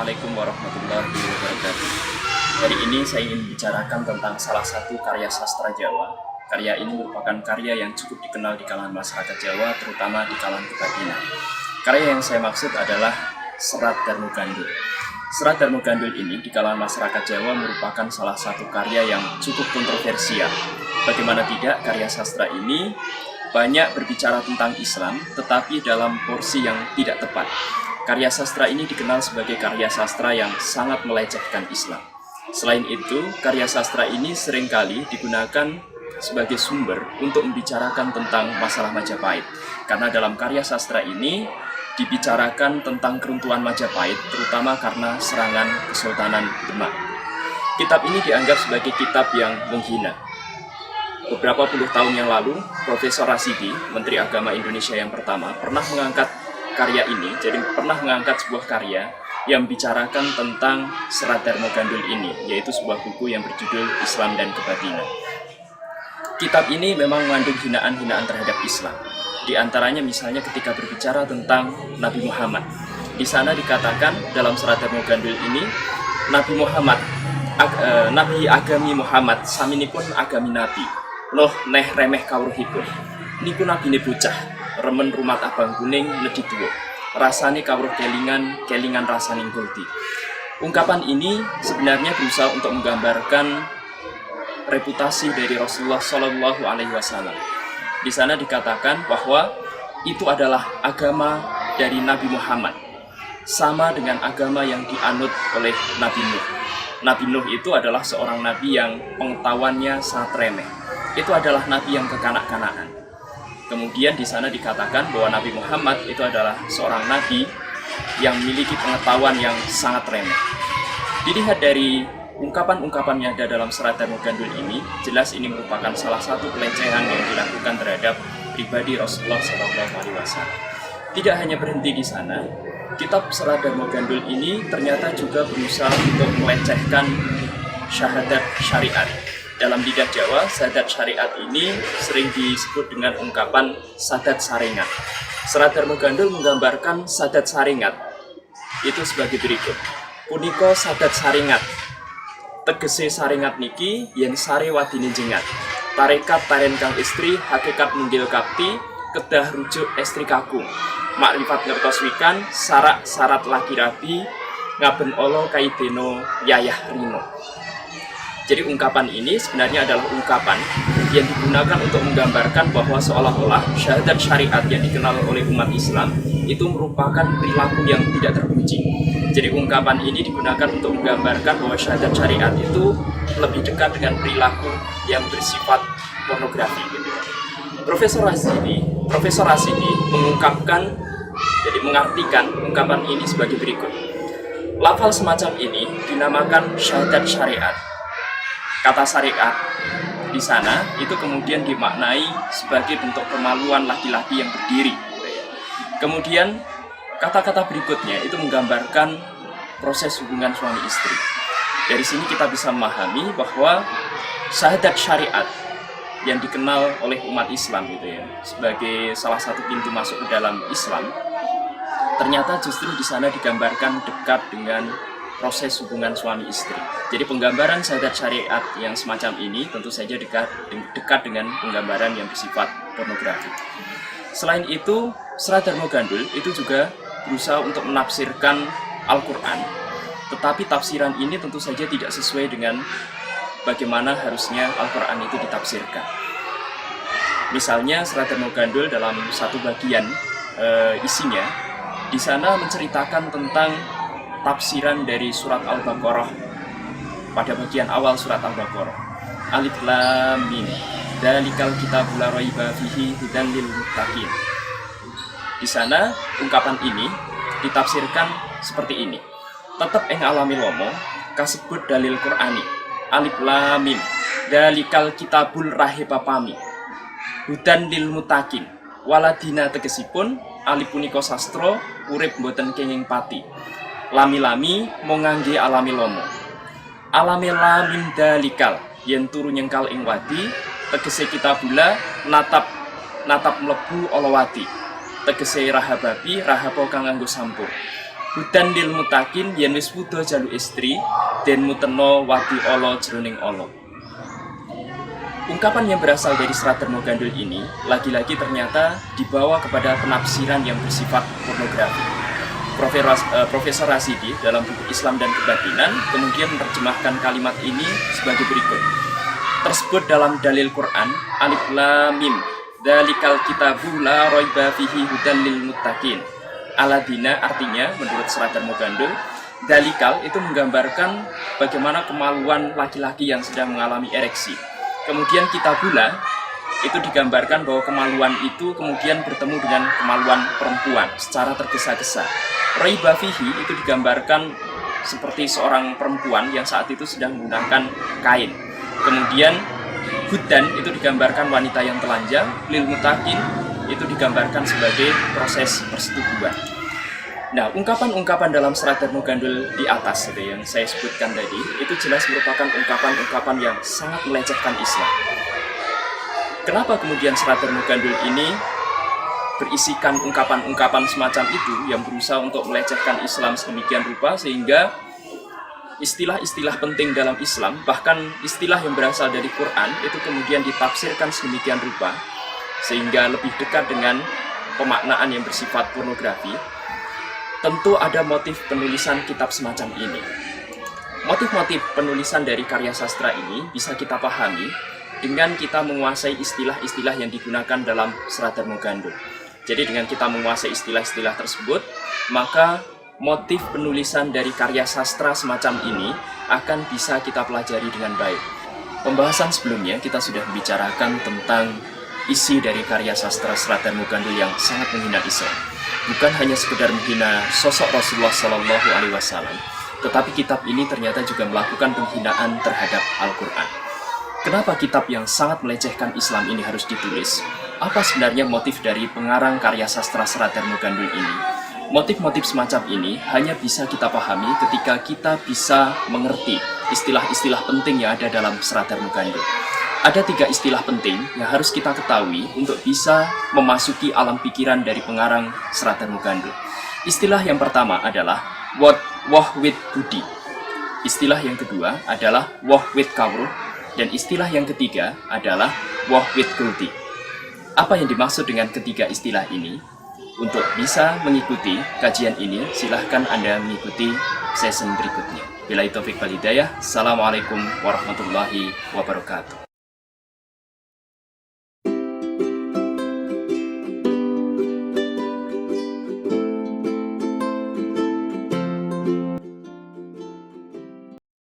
Assalamualaikum warahmatullahi wabarakatuh. Hari ini saya ingin bicarakan tentang salah satu karya sastra Jawa. Karya ini merupakan karya yang cukup dikenal di kalangan masyarakat Jawa, terutama di kalangan kebatinan. Karya yang saya maksud adalah Serat Darmo Gandul. Serat Darmo Gandul ini di kalangan masyarakat Jawa merupakan salah satu karya yang cukup kontroversial. Bagaimana tidak, karya sastra ini banyak berbicara tentang Islam, tetapi dalam porsi yang tidak tepat. Karya sastra ini dikenal sebagai karya sastra yang sangat melecehkan Islam. Selain itu, karya sastra ini seringkali digunakan sebagai sumber untuk membicarakan tentang masalah Majapahit. Karena dalam karya sastra ini dibicarakan tentang keruntuhan Majapahit, terutama karena serangan Kesultanan Demak. Kitab ini dianggap sebagai kitab yang menghina. Beberapa puluh tahun yang lalu, Profesor Rasidi, Menteri Agama Indonesia yang pertama, pernah mengangkat karya ini, jadi pernah mengangkat sebuah karya yang bicarakan tentang Serat Darmo Gandul ini, yaitu sebuah buku yang berjudul Islam dan Kebatinan. Kitab ini memang mengandung hinaan-hinaan terhadap Islam. Di antaranya misalnya ketika berbicara tentang Nabi Muhammad. Di sana dikatakan dalam Serat Darmo Gandul ini, Nabi agami Muhammad, saminipun agami Nabi. Loh neh remeh kawruhipun. Niku nabine bocah, remen rumat abang kuning nedhi tuwa. Rasane kawruh kelingan rasaning gulti. Ungkapan ini sebenarnya berusaha untuk menggambarkan reputasi dari Rasulullah Shallallahu Alaihi Wasallam. Di sana dikatakan bahwa itu adalah agama dari Nabi Muhammad, sama dengan agama yang dianut oleh Nabi Nuh. Nabi Nuh itu adalah seorang nabi yang pengetahuannya sangat remeh. Itu adalah nabi yang kekanak-kanakan. Kemudian di sana dikatakan bahwa Nabi Muhammad itu adalah seorang nabi yang memiliki pengetahuan yang sangat remeh. Dilihat dari ungkapan-ungkapan yang ada dalam Serat Darmo Gandul ini, jelas ini merupakan salah satu pelecehan yang dilakukan terhadap pribadi Rasulullah SAW. Tidak hanya berhenti di sana, kitab Serat Darmo Gandul ini ternyata juga berusaha untuk melecehkan syahadat syariat. Dalam lidah Jawa, syahadat syariat ini sering disebut dengan ungkapan sadat saringat. Serat Darmo Gandul menggambarkan sadat saringat itu sebagai berikut. Punika sadat saringat, tegese saringat niki yen sare wadine jengat. Tarekat taren kang istri, hakikat munggil kapti, kedah rujuk estri kakung. Makrifat ngertos wikan, sarak syarat laki rabi, ngaben olo kaideno yayah rino. Jadi ungkapan ini sebenarnya adalah ungkapan yang digunakan untuk menggambarkan bahwa seolah-olah syahadat syariat yang dikenal oleh umat Islam itu merupakan perilaku yang tidak terpuji. Jadi ungkapan ini digunakan untuk menggambarkan bahwa syahadat syariat itu lebih dekat dengan perilaku yang bersifat pornografi. Profesor Rasidi mengungkapkan, jadi mengartikan ungkapan ini sebagai berikut. Lafal semacam ini dinamakan syahadat syariat. Kata syariat di sana itu kemudian dimaknai sebagai bentuk kemaluan laki-laki yang berdiri. Kemudian kata-kata berikutnya itu menggambarkan proses hubungan suami istri. Dari sini kita bisa memahami bahwa syahadat syariat yang dikenal oleh umat Islam sebagai salah satu pintu masuk ke dalam Islam, ternyata justru di sana digambarkan dekat dengan proses hubungan suami istri. Jadi penggambaran syahadat syariat yang semacam ini tentu saja dekat dengan penggambaran yang bersifat pornografi. Selain itu, Serat Darmo Gandul itu juga berusaha untuk menafsirkan Al-Quran, tetapi tafsiran ini tentu saja tidak sesuai dengan bagaimana harusnya Al-Quran itu ditafsirkan. Misalnya Serat Darmo Gandul dalam satu bagian isinya, di sana menceritakan tentang tafsiran dari surat Al-Baqarah pada bagian awal surat Al-Baqarah. Alif Lam Mim, dzalikal kitabul la raiba fihi hudan lil muttaqin. Di sana ungkapan ini ditafsirkan seperti ini. Tetep ing alami lomo kasebut dalil Qur'ani. Alif Lam Mim, dzalikal kitabul rahibapami. Hudan lil muttaqin. Waladina tegesipun alif punika sastra urip mboten kenging pati. Lami-lami mongangge alami lomo. Alami lamin dalikal yen turu nyengkal ing wadi, tegese kitabula natap mlebu ala wadi. Tegese rahababi rahapa kang nganggo sampur. Hudan lil mutakin yen wis wuda jalu istri den muteno wadi ala jroning ala. Ungkapan yang berasal dari Serat Dharma Gandul ini lagi-lagi ternyata dibawa kepada penafsiran yang bersifat pornografi. Profesor Rasidi dalam buku Islam dan Kebatinan kemudian menerjemahkan kalimat ini sebagai berikut. Tersebut dalam dalil Quran, Alif Lam Mim, Dzalikal kitabu la raiba fihi hudan lil muttaqin. Aladina artinya menurut Serat Dharma Gandul, Dalikal itu menggambarkan bagaimana kemaluan laki-laki yang sedang mengalami ereksi. Kemudian kitabula itu digambarkan bahwa kemaluan itu kemudian bertemu dengan kemaluan perempuan secara tergesa-gesa. Raiba fihi itu digambarkan seperti seorang perempuan yang saat itu sedang menggunakan kain. Kemudian hudan itu digambarkan wanita yang telanjang, lil mutakin itu digambarkan sebagai proses persetubuhan. Nah, ungkapan-ungkapan dalam Serat Dharma Gandul di atas yang saya sebutkan tadi itu jelas merupakan ungkapan-ungkapan yang sangat melecehkan Islam. Kenapa kemudian Serat Dharma Gandul ini berisikan ungkapan-ungkapan semacam itu yang berusaha untuk melecehkan Islam sedemikian rupa sehingga istilah-istilah penting dalam Islam, bahkan istilah yang berasal dari Quran itu kemudian ditafsirkan sedemikian rupa sehingga lebih dekat dengan pemaknaan yang bersifat pornografi. Tentu ada motif penulisan kitab semacam ini. Motif-motif penulisan dari karya sastra ini bisa kita pahami dengan kita menguasai istilah-istilah yang digunakan dalam Serat Dharma Gandul. Jadi dengan kita menguasai istilah-istilah tersebut, maka motif penulisan dari karya sastra semacam ini akan bisa kita pelajari dengan baik. Pembahasan sebelumnya kita sudah membicarakan tentang isi dari karya sastra Serat Dharma Gandul yang sangat menghina Islam. Bukan hanya sekedar menghina sosok Rasulullah SAW, tetapi kitab ini ternyata juga melakukan penghinaan terhadap Al-Quran. Kenapa kitab yang sangat melecehkan Islam ini harus ditulis? Apa sebenarnya motif dari pengarang karya sastra Serat Dharma Gandul ini? Motif-motif semacam ini hanya bisa kita pahami ketika kita bisa mengerti istilah-istilah penting yang ada dalam Serat Dharma Gandul. Ada 3 istilah penting yang harus kita ketahui untuk bisa memasuki alam pikiran dari pengarang Serat Dharma Gandul. Istilah yang pertama adalah wahwit budi. Istilah yang kedua adalah wahwit kawruh. Dan istilah yang ketiga adalah wahwit kulti. Apa yang dimaksud dengan ketiga istilah ini? Untuk bisa mengikuti kajian ini, silahkan Anda mengikuti sesi berikutnya. Billahi taufiq wal hidayah. Assalamualaikum warahmatullahi wabarakatuh.